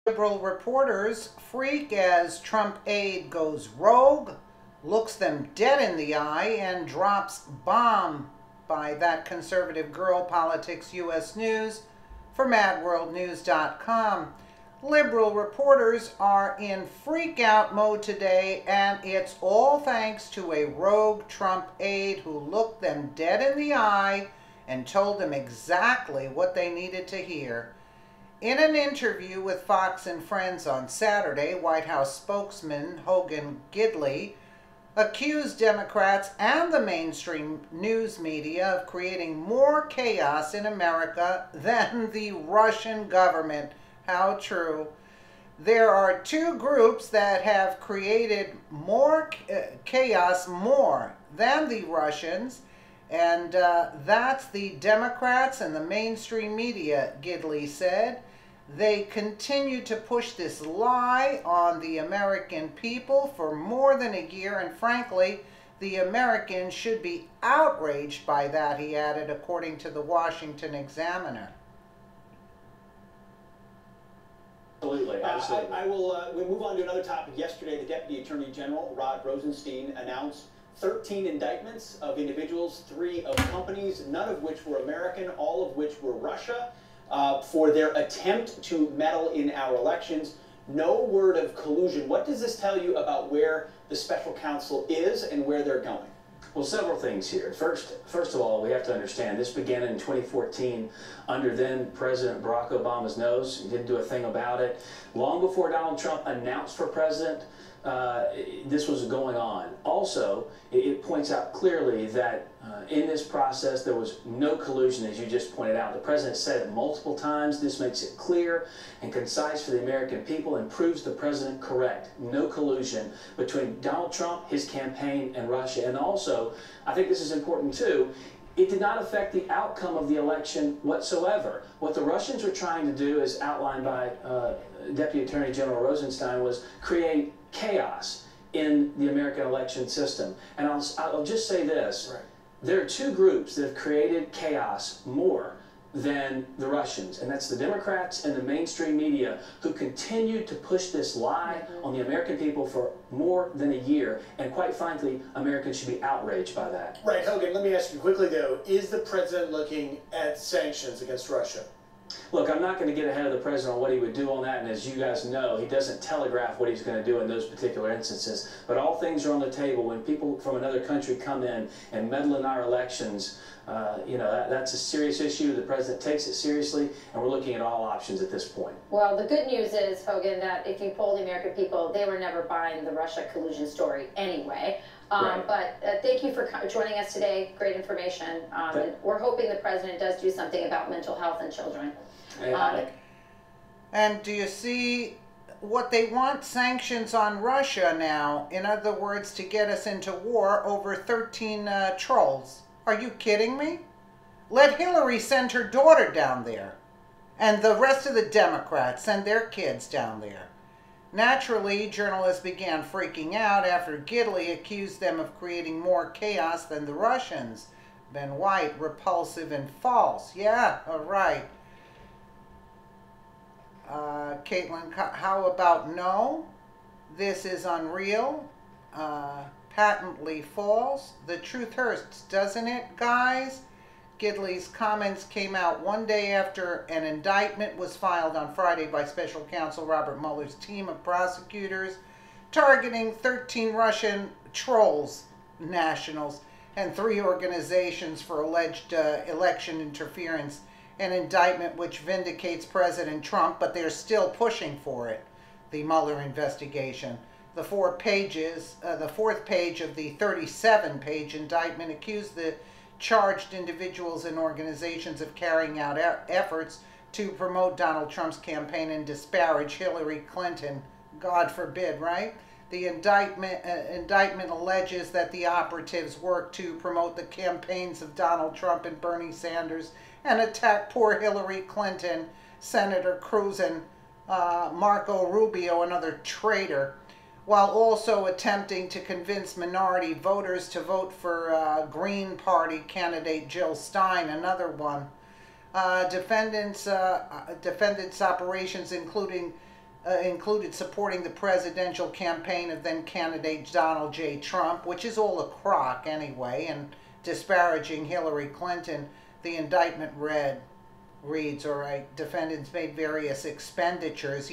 Liberal reporters freak as Trump aide goes rogue, looks them dead in the eye, and drops bomb by that conservative girl. Politics US News for MadWorldNews.com. Liberal reporters are in freak out mode today, and it's all thanks to a rogue Trump aide who looked them dead in the eye and told them exactly what they needed to hear. In an interview with Fox and Friends on Saturday, White House spokesman Hogan Gidley accused Democrats and the mainstream news media of creating more chaos in America than the Russian government. How true. There are two groups that have created more chaos more than the Russians, and that's the Democrats and the mainstream media, Gidley said. They continue to push this lie on the American people for more than a year, and frankly, the Americans should be outraged by that, he added, according to the Washington Examiner. Absolutely, absolutely. We'll move on to another topic. Yesterday, the Deputy Attorney General, Rod Rosenstein, announced 13 indictments of individuals, 3 of companies, none of which were American, all of which were Russia, for their attempt to meddle in our elections. No word of collusion. What does this tell you about where the special counsel is and where they're going? Well, several things here. First of all, we have to understand this began in 2014 under then President Barack Obama's nose. He didn't do a thing about it. Long before Donald Trump announced for president, this was going on. Also, it points out clearly that in this process there was no collusion, as you just pointed out. The president said it multiple times. This makes it clear and concise for the American people and proves the president correct. No collusion between Donald Trump, his campaign, and Russia. And also, I think this is important too, it did not affect the outcome of the election whatsoever. What the Russians were trying to do, as outlined by Deputy Attorney General Rosenstein, was create chaos in the American election system. And I'll just say this. Right. There are two groups that have created chaos more than the Russians, and that's the Democrats and the mainstream media, who continued to push this lie on the American people for more than a year, and quite frankly, Americans should be outraged by that. Right, Hogan, let me ask you quickly though, is the president looking at sanctions against Russia? Look, I'm not going to get ahead of the president on what he would do on that, and as you guys know, he doesn't telegraph what he's going to do in those particular instances. But all things are on the table. When people from another country come in and meddle in our elections, you know, that's a serious issue. The president takes it seriously, and we're looking at all options at this point. Well, the good news is, Hogan, that if you poll the American people, they were never buying the Russia collusion story anyway. Right. But thank you for joining us today. Great information. And we're hoping the president does do something about mental health in children. And do you see what they want? Sanctions on Russia now. In other words, to get us into war over 13 trolls. Are you kidding me? Let Hillary send her daughter down there. And the rest of the Democrats send their kids down there. Naturally, journalists began freaking out after Gidley accused them of creating more chaos than the Russians. Ben White, repulsive and false. Yeah, all right. Caitlin, how about no? This is unreal. Patently false. The truth hurts, doesn't it, guys? Gidley's comments came out one day after an indictment was filed on Friday by Special Counsel Robert Mueller's team of prosecutors targeting 13 Russian trolls, nationals, and 3 organizations for alleged election interference. An indictment which vindicates President Trump, but they're still pushing for it, the Mueller investigation. The 4 pages, the 4th page of the 37-page indictment accused the charged individuals and organizations of carrying out efforts to promote Donald Trump's campaign and disparage Hillary Clinton. God forbid, right? The indictment alleges that the operatives worked to promote the campaigns of Donald Trump and Bernie Sanders and attack poor Hillary Clinton, Senator Cruz, and Marco Rubio, another traitor, while also attempting to convince minority voters to vote for Green Party candidate Jill Stein, another one. Defendants' operations including included supporting the presidential campaign of then candidate Donald J. Trump, which is all a crock anyway, and disparaging Hillary Clinton. The indictment reads, all right, defendants made various expenditures,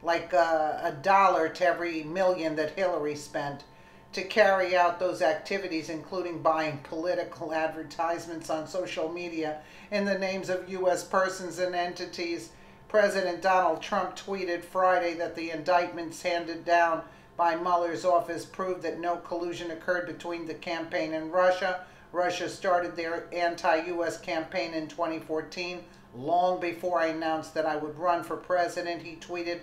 like $1 to every million that Hillary spent to carry out those activities, including buying political advertisements on social media in the names of U.S. persons and entities. President Donald Trump tweeted Friday that the indictments handed down by Mueller's office proved that no collusion occurred between the campaign and Russia. Russia started their anti-U.S. campaign in 2014, long before I announced that I would run for president. He tweeted,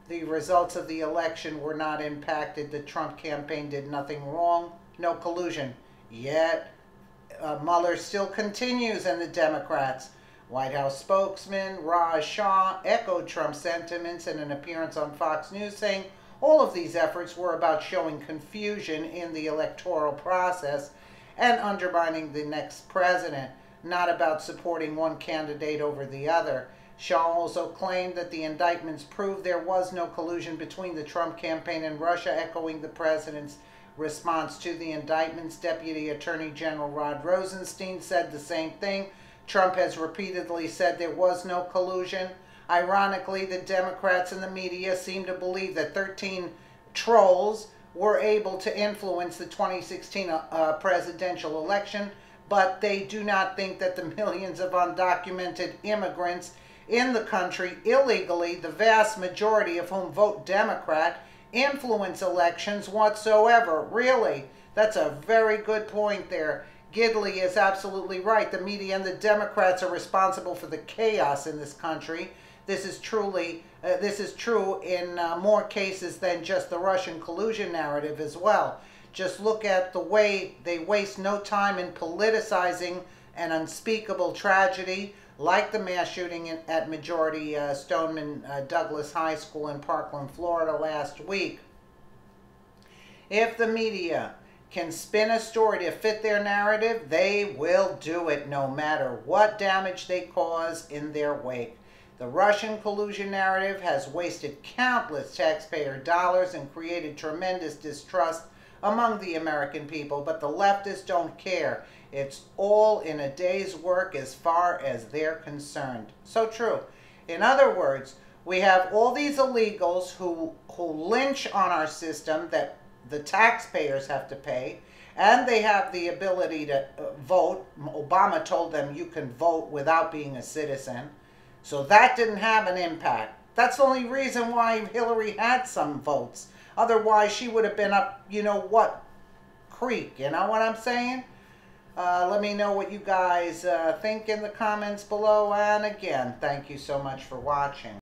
the results of the election were not impacted. The Trump campaign did nothing wrong. No collusion. Yet, Mueller still continues, and the Democrats. White House spokesman Raj Shah echoed Trump's sentiments in an appearance on Fox News, saying all of these efforts were about showing confusion in the electoral process and undermining the next president, not about supporting one candidate over the other. Shah also claimed that the indictments proved there was no collusion between the Trump campaign and Russia, echoing the president's response to the indictments. Deputy Attorney General Rod Rosenstein said the same thing. Trump has repeatedly said there was no collusion. Ironically, the Democrats and the media seem to believe that 13 trolls were able to influence the 2016 presidential election, but they do not think that the millions of undocumented immigrants in the country illegally, the vast majority of whom vote Democrat, influence elections whatsoever. Really, that's a very good point there. Gidley is absolutely right. The media and the Democrats are responsible for the chaos in this country. This is true in more cases than just the Russian collusion narrative as well. Just look at the way they waste no time in politicizing an unspeakable tragedy like the mass shooting at Majority Stoneman Douglas High School in Parkland, Florida last week. If the media can spin a story to fit their narrative, they will do it no matter what damage they cause in their wake. The Russian collusion narrative has wasted countless taxpayer dollars and created tremendous distrust among the American people, but the leftists don't care. It's all in a day's work as far as they're concerned. So true. In other words, we have all these illegals who lynch on our system that the taxpayers have to pay, and they have the ability to vote. Obama told them you can vote without being a citizen. So that didn't have an impact. That's the only reason why Hillary had some votes. Otherwise, she would have been up, you know what, creek. You know what I'm saying? Let me know what you guys think in the comments below. And again, thank you so much for watching.